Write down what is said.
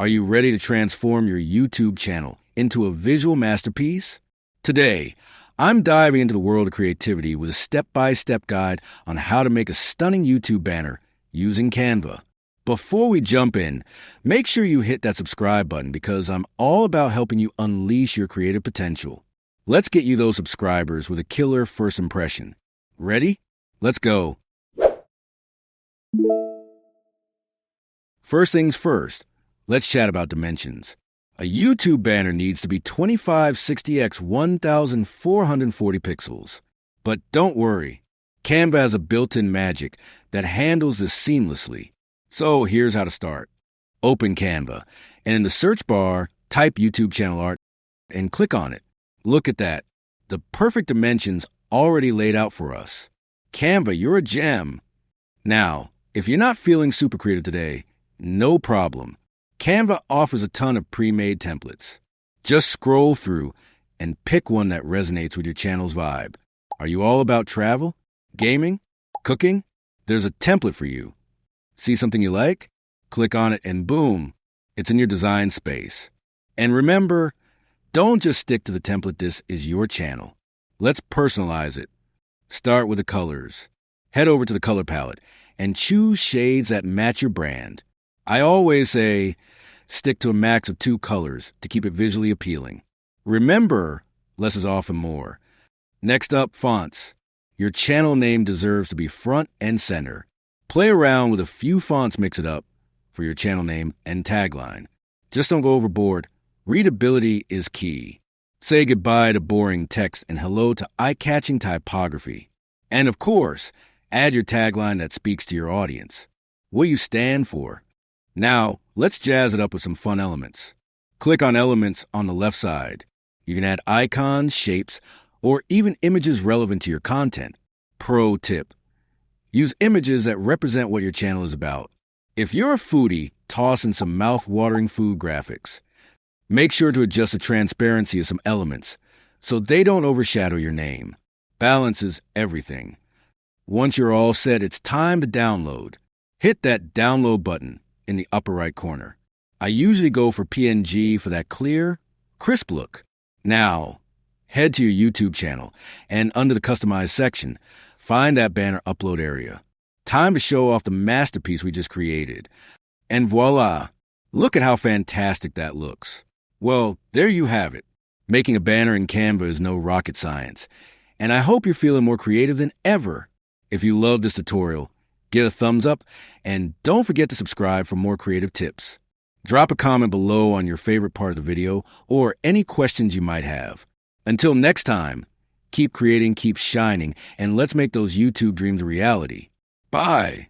Are you ready to transform your YouTube channel into a visual masterpiece? Today, I'm diving into the world of creativity with a step-by-step guide on how to make a stunning YouTube banner using Canva. Before we jump in, make sure you hit that subscribe button because I'm all about helping you unleash your creative potential. Let's get you those subscribers with a killer first impression. Ready? Let's go. First things first, let's chat about dimensions. A YouTube banner needs to be 2560x 1440 pixels. But don't worry, Canva has a built-in magic that handles this seamlessly. So here's how to start. Open Canva, and in the search bar, type YouTube channel art and click on it. Look at that. The perfect dimensions already laid out for us. Canva, you're a gem. Now, if you're not feeling super creative today, no problem. Canva offers a ton of pre-made templates. Just scroll through and pick one that resonates with your channel's vibe. Are you all about travel, gaming, cooking? There's a template for you. See something you like? Click on it and boom, it's in your design space. And remember, don't just stick to the template. This is your channel. Let's personalize it. Start with the colors. Head over to the color palette and choose shades that match your brand. I always say, stick to a max of 2 colors to keep it visually appealing. Remember, less is often more. Next up, fonts. Your channel name deserves to be front and center. Play around with a few fonts, mix it up for your channel name and tagline. Just don't go overboard. Readability is key. Say goodbye to boring text and hello to eye-catching typography. And of course, add your tagline that speaks to your audience. What you stand for. Now, let's jazz it up with some fun elements. Click on Elements on the left side. You can add icons, shapes, or even images relevant to your content. Pro tip: use images that represent what your channel is about. If you're a foodie, toss in some mouth-watering food graphics. Make sure to adjust the transparency of some elements so they don't overshadow your name. Balance is everything. Once you're all set, it's time to download. Hit that download button in the upper right corner. I usually go for PNG for that clear, crisp look. Now, head to your YouTube channel and under the Customize section, find that banner upload area. Time to show off the masterpiece we just created. And voila! Look at how fantastic that looks. Well, there you have it. Making a banner in Canva is no rocket science. And I hope you're feeling more creative than ever. If you love this tutorial, give a thumbs up, and don't forget to subscribe for more creative tips. Drop a comment below on your favorite part of the video or any questions you might have. Until next time, keep creating, keep shining, and let's make those YouTube dreams a reality. Bye!